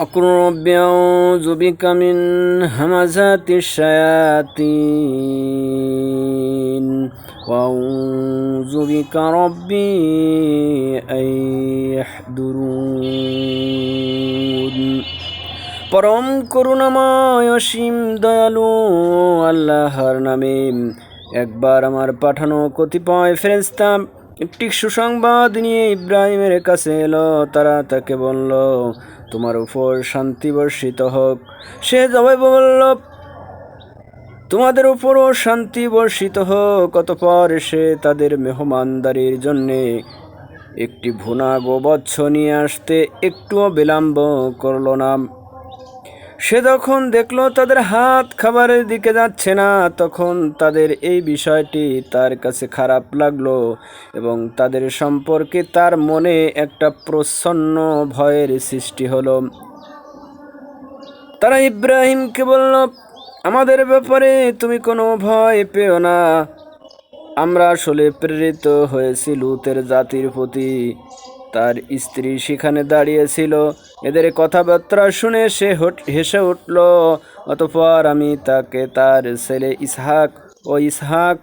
أقول رب أعوذ بك من همزات الشياطين وأعوذ بك ربي أن يحضرون। পরম করুণাময় অসীম দয়ালু আল্লাহর নামে। একবার আমার পাঠানো কতিপয় ফেরেশতা একটি সুসংবাদ নিয়ে ইব্রাহিমের কাছে এলো। তারা তাকে বলল, তোমার উপর শান্তি বর্ষিত হোক। সে জবাবে বলল, তোমাদের উপরও শান্তি বর্ষিত হোক। অতঃপর সে তাদের মেহমানদারির জন্যে একটি ভুনা গোবৎস নিয়ে আসতে একটুও বিলম্ব করল না। সে যখন দেখলো তাদের হাত খাবারের দিকে যাচ্ছে না, তখন তাদের এই বিষয়টি তার কাছে খারাপ লাগলো এবং তাদের সম্পর্কে তার মনে একটা প্রচ্ছন্ন ভয়ের সৃষ্টি হলো। তারা ইব্রাহিমকে বলল, আমাদের ব্যাপারে তুমি কোনো ভয় পেও না। আমরা আসলে প্রেরিত হয়েছি লূতের জাতির প্রতি। তার স্ত্রী সেখানে দাঁড়িয়েছিল। এদের কথাবার্তা শুনে সে হেসে উঠল। অতঃপর আমি তাকে তার ছেলে ইসহাক ও ইসহাক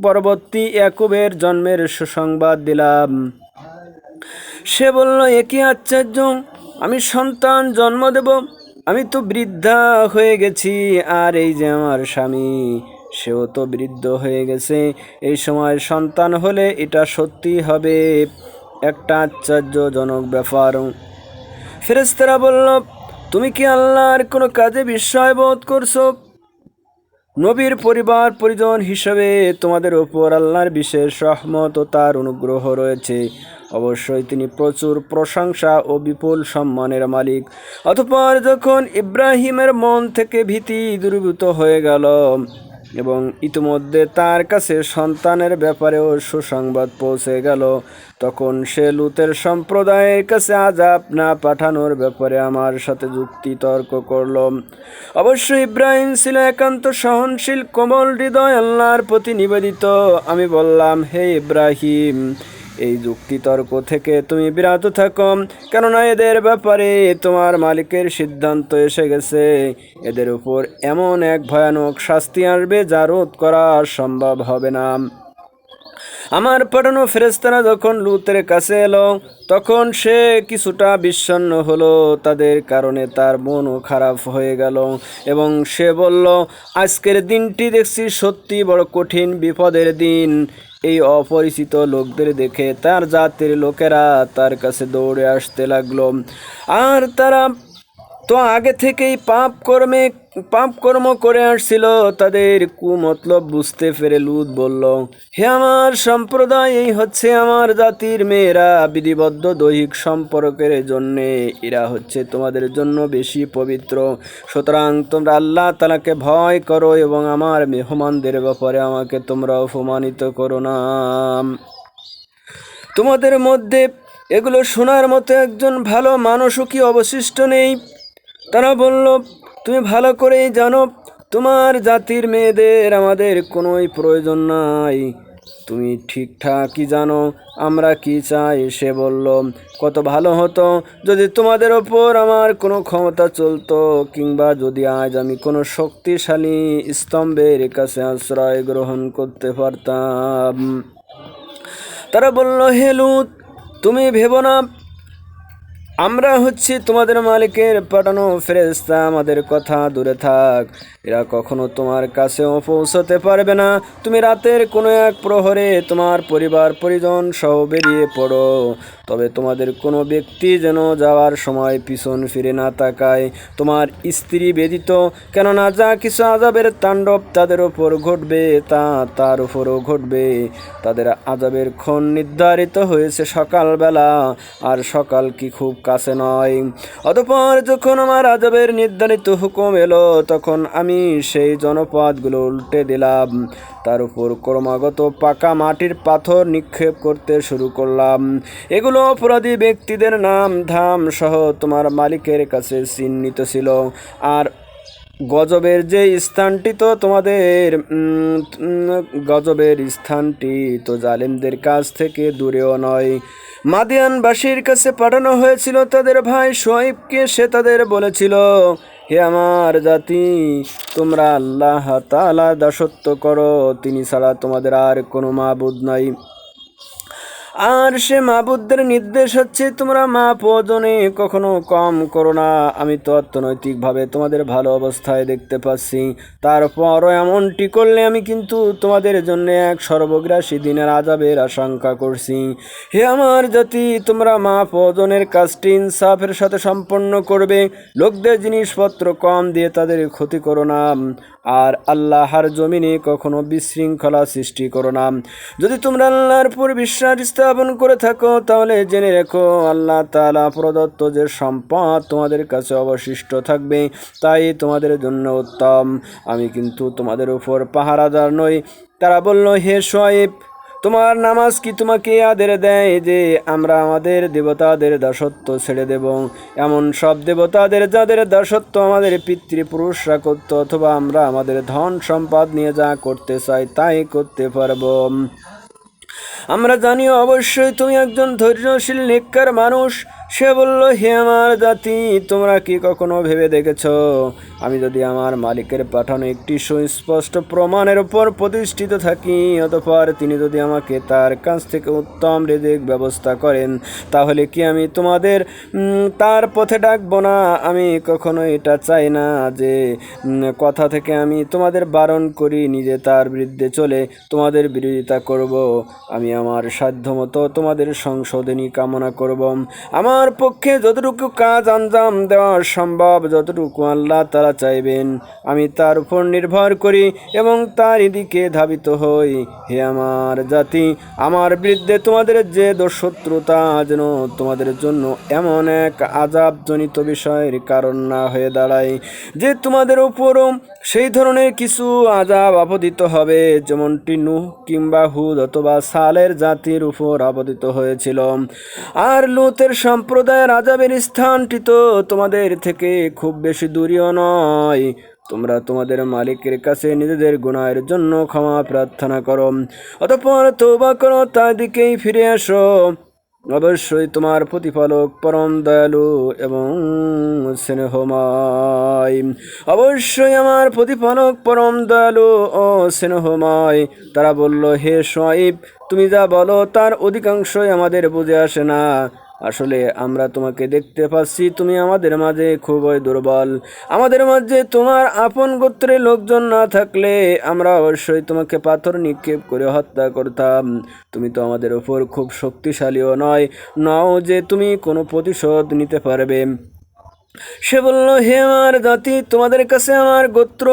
পরবর্তী ইয়াকুবের জন্মের সুসংবাদ দিলাম। সে বলল, এ কি আশ্চর্য! আমি সন্তান জন্ম দেব? আমি তো বৃদ্ধা হয়ে গেছি, আর এই যে আমার স্বামী, সেও তো বৃদ্ধ হয়ে গেছে। এই সময় সন্তান হলে এটা সত্যি হবে একটা আশ্চর্যজনক ব্যাপার। ফেরেশতারা বলল, তুমি কি আল্লাহর কোনো কাজে বিস্ময় বোধ করছো? নবীর পরিবার পরিজন হিসেবে তোমাদের ওপর আল্লাহর বিশেষ রহমত ও তার অনুগ্রহ রয়েছে। অবশ্যই তিনি প্রচুর প্রশংসা ও বিপুল সম্মানের মালিক। অতঃপর যখন ইব্রাহিমের মন থেকে ভীতি দূরীভূত হয়ে গেল এবং ইতিমধ্যে তার কাছে সন্তানের ব্যাপারেও সুসংবাদ পৌঁছে গেল, তখন সে লূতের সম্প্রদায়ের কাছে আযাব না পাঠানোর ব্যাপারে আমার সাথে যুক্তি তর্ক করল। অবশ্য ইব্রাহিম ছিল একান্ত সহনশীল, কোমল হৃদয়, আল্লাহর প্রতি নিবেদিত। আমি বললাম, হে ইব্রাহিম, এই যুক্তিতর্ক থেকে তুমি বিরত থাকো, কেননা এদের ব্যাপারে তোমার মালিকের সিদ্ধান্ত এসে গেছে। এদের উপর এমন এক ভয়ানক শাস্তি আসবে যা রোধ করা সম্ভব হবে না। আমার পাঠানো ফেরেশতারা যখন লূতের কাছে এলো, তখন সে কিছুটা বিষণ্ণ হলো। তাদের কারণে তার মনও খারাপ হয়ে গেল এবং সে বলল, আজকের দিনটি দেখছি সত্যি বড় কঠিন বিপদের দিন। এই অপরিচিত লোকদের দেখে তার জাতির লোকেরা তার কাছে দৌড়ে আসতে লাগলো। আর তারা তো আগে থেকেই পাপ কর্ম করে আসছিল। তাদের কুমতলব বুঝতে পেরে লূত বলল, হে আমার সম্প্রদায়, এই হচ্ছে আমার জাতির মেয়েরা। বিধিবদ্ধ দৈহিক সম্পর্কের জন্যে এরা হচ্ছে তোমাদের জন্য বেশি পবিত্র। সুতরাং তোমরা আল্লাহ তাআলাকে ভয় করো এবং আমার মেহমানদের ব্যাপারে আমাকে তোমরা অপমানিত করো না। তোমাদের মধ্যে এগুলো শোনার মতো একজন ভালো মানুষও কি অবশিষ্ট নেই? তারা বলল, তুমি ভালো করেই জানো তোমার জাতির মেয়েদের আমাদের কোনোই প্রয়োজন নাই। তুমি ঠিকঠাকই জানো আমরা কি চাই। সে বলল, কত ভালো হতো যদি তোমাদের ওপর আমার কোনো ক্ষমতা চলতো, কিংবা যদি আজ আমি কোনো শক্তিশালী স্তম্ভের কাছে আশ্রয় গ্রহণ করতে পারতাম। তারা বলল, হে লূত, তুমি ভেবো না আমরা হচ্ছি তোমাদের মালিকের পাঠানো ফেরেশতা। আমাদের কথা দূরে থাক, এরা কখনো তোমার কাছেও পৌঁছতে পারবে না। তুমি রাতের কোনো এক প্রহরে তোমার পরিবার পরিজন সহ বেরিয়ে পড়ো, তবে তোমাদের কোনো ব্যক্তি যেন যাওয়ার সময় পিছন ফিরে না তাকায়, তোমার স্ত্রী ব্যতীত। কেননা যা কিছু আযাবের তাণ্ডব তাদের ওপর ঘটবে তা তার উপরও ঘটবে। তাদের আযাবের ক্ষণ নির্ধারিত হয়েছে সকালবেলা, আর সকাল কি খুব কাছে নয়। অতঃপর যখন আমার আযাবের নির্ধারিত হুকুম এলো, তখন আমি সেই জনপদগুলো উল্টে দিলাম। তার উপর ক্রমাগত পাকা মাটির পাথর নিক্ষেপ করতে শুরু করলাম। এগুলো অপরাধী ব্যক্তিদের নাম ধাম সহ তোমার মালিকের কাছে চিহ্নিত ছিল। আর গজবের যে স্থানটি তো তোমাদের গজবের স্থানটি তো জালিমদের কাছ থেকে দূরেও নয়। মাদিয়ানবাসীর কাছে পাঠানো হয়েছিল তাদের ভাই শুআয়বকে। সে তাদের বলেছিল, হে আমার জাতি, তোমরা আল্লাহ তাআলার দাসত্ব করো, তিনি ছাড়া তোমাদের আর কোনো মাবুদ নাই। আর সে মাবুদদের নির্দেশ হচ্ছে, তোমরা মাপ ওজনে কখনো কম করো না। আমি তো অর্থনৈতিকভাবে তোমাদের ভালো অবস্থায় দেখতে পাচ্ছি, তারপরও এমনটি করলে আমি কিন্তু তোমাদের জন্য এক সর্বগ্রাসী দিনের আযাবের আশঙ্কা করছি। হে আমার জাতি, তোমরা মাপ ওজনের কাজটি ইনসাফের সাথে সম্পন্ন করবে। লোকদের জিনিসপত্র কম দিয়ে তাদের ক্ষতি করো না, আর আল্লাহর জমিনে কখনো বিশৃঙ্খলা সৃষ্টি করো না। যদি তোমরা আল্লাহর উপর বিশ্বাস স্থাপন করে থাকো, তাহলে জেনে রেখো আল্লাহ তাআলা প্রদত্ত যে সম্পদ তোমাদের কাছে অবশিষ্ট থাকবে তাই তোমাদের জন্য উত্তম। আমি কিন্তু তোমাদের উপর পাহারাদার নই। তারা বলল, হে শুআয়ব, তোমার নামাজ কি তোমাকে আদেশ দেয় যে আমরা আমাদের দেবতাদের দাসত্ব ছেড়ে দেব? এমন সব দেবতাদের যাদের দাসত্ব আমাদের পিতৃপুরুষরা করত, অথবা আমরা আমাদের ধন সম্পদ নিয়ে যা করতে চাই তাই করতে পারবো? আমরা জানি অবশ্যই তুমি একজন ধৈর্যশীল নেককার মানুষ। সে বলল, হে আমার জাতি, তোমরা কি কখনো ভেবে দেখেছ, আমি যদি আমার মালিকের পাঠানো একটি সুস্পষ্ট প্রমাণের উপর প্রতিষ্ঠিত থাকি, অতঃপর তিনি যদি আমাকে তার কাছ থেকে উত্তম রিজিক ব্যবস্থা করেন, তাহলে কি আমি তোমাদের তার পথে ডাকবো না? আমি কখনো এটা চাই না যে কথা থেকে আমি তোমাদের বারণ করি, নিজে তার বিরুদ্ধে চলে তোমাদের বিরোধিতা করব। আমি আমার সাধ্যমতো তোমাদের সংশোধনী কামনা করব। আমার পক্ষে যতটুকু কাজ আঞ্জাম দেওয়া সম্ভব, যতটুকু আল্লাহ তাআলা চাইবেন, আমি তার উপর নির্ভর করি এবং তার দিকে ধাবিত হই। হে আমার জাতি, আমার বিরুদ্ধে তোমাদের যে শত্রুতা যেন তোমাদের জন্য এমন এক আযাবজনিত বিষয়ের কারণ না হয়ে দাঁড়ায় যে তোমাদের উপরও সেই ধরনের কিছু আযাব আপতিত হবে, যেমনটি নূহ কিংবা হুদ অথবা সালের জাতির উপর আপতিত হয়েছিল। আর লূতের সম্প্রদায়ের আযাবের স্থানটি তো তোমাদের থেকে খুব বেশি দূরেও নয়। তোমরা তোমাদের মালিকের কাছে নিজেদের গুনাহের জন্য ক্ষমা প্রার্থনা করো, অতঃপর তওবা করো, তার দিকেই ফিরে আসো। অবশ্যই তোমার প্রতিপালক পরম দয়ালু এবং স্নেহময়। অবশ্যই আমার প্রতিপালক পরম দয়ালু ও স্নেহময়। তারা বলল, হে শুআয়ব, তুমি যা বলো তার অধিকাংশই আমাদের বুঝে আসে না। আসলে আমরা তোমাকে দেখতে পাচ্ছি, তুমি আমাদের মাঝে খুবই দুর্বল। আমাদের মাঝে তোমার আপন গোত্রের লোকজন না থাকলে আমরা অবশ্যই তোমাকে পাথর নিক্ষেপ করে হত্যা করতাম। তুমি তো আমাদের ওপর খুব শক্তিশালীও নও যে তুমি কোনো প্রতিশোধ নিতে পারবে। সে বলল, হে আমার জাতি, তোমাদের কাছে আমার গোত্র,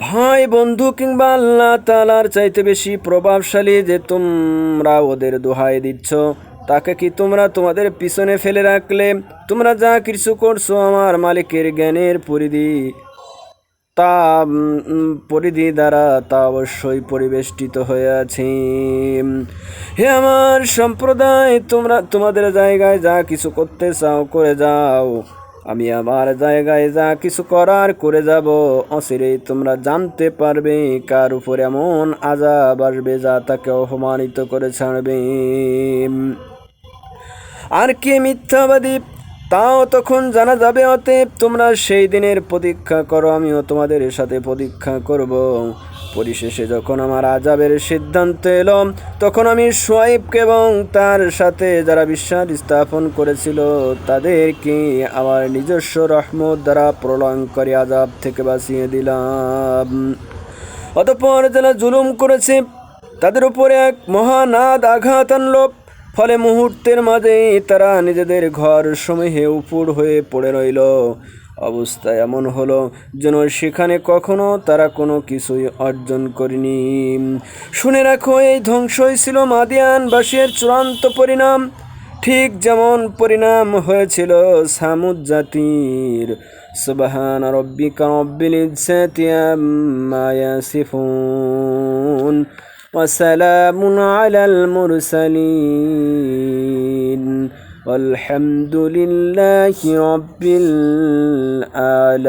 ভাই, বন্ধু কিংবা আল্লাহ তাআলার চাইতে বেশি প্রভাবশালী যে তোমরা ওদের দোহাই দিচ্ছ, তাকে কি তোমরা তোমাদের পিছনে ফেলে রাখলে? তোমরা যা কিছু করছো আমার মালিকের জ্ঞানের পরিধি দ্বারা তা অবশ্যই পরিবেষ্টিত হয়ে আছে। হে আমার সম্প্রদায়, তোমরা তোমাদের জায়গায় যা কিছু করতে চাও করে যাও, আমি আমার জায়গায় যা কিছু করার করে যাব। অচিরেই তোমরা জানতে পারবে কার উপর এমন আযাব আসবে যা তাকে অপমানিত করে ছাড়বে। আর কে মিথ্যাবাদী তাও তখন জানা যাবে। অতএব তোমরা সেই দিনের প্রতীক্ষা করো, আমিও তোমাদের সাথে প্রতীক্ষা করব। পরিশেষে যখন আমার আযাবের সিদ্ধান্ত এলো, তখন আমি শুআয়বকে এবং তার সাথে যারা বিশ্বাস স্থাপন করেছিল তাদেরকে আমার নিজস্ব রহমত দ্বারা প্রলয়ঙ্করী আযাব থেকে বাঁচিয়ে দিলাম। অতঃপর যারা জুলুম করেছে তাদের উপরে এক মহানাদ আঘাত আনল, ফলে মুহূর্তের মাঝেই তারা নিজেদের ঘর সমূহে উপুড় হয়ে পড়ে রইল। অবস্থা এমন হলো যেন সেখানে কখনো তারা কোনো কিছুই অর্জন করেনি। শুনে রাখো, এই ধ্বংসই ছিল মাদিয়ানবাসীর চূড়ান্ত পরিণাম, ঠিক যেমন পরিণাম হয়েছিল সামুদ জাতির। সুবহান রাব্বিকা রাব্বিল ইজ্জাতি আম্মা ইয়াসিফুন ওয়া সালামুন আলাল মুরসালিন والحمد لله رب العالمين.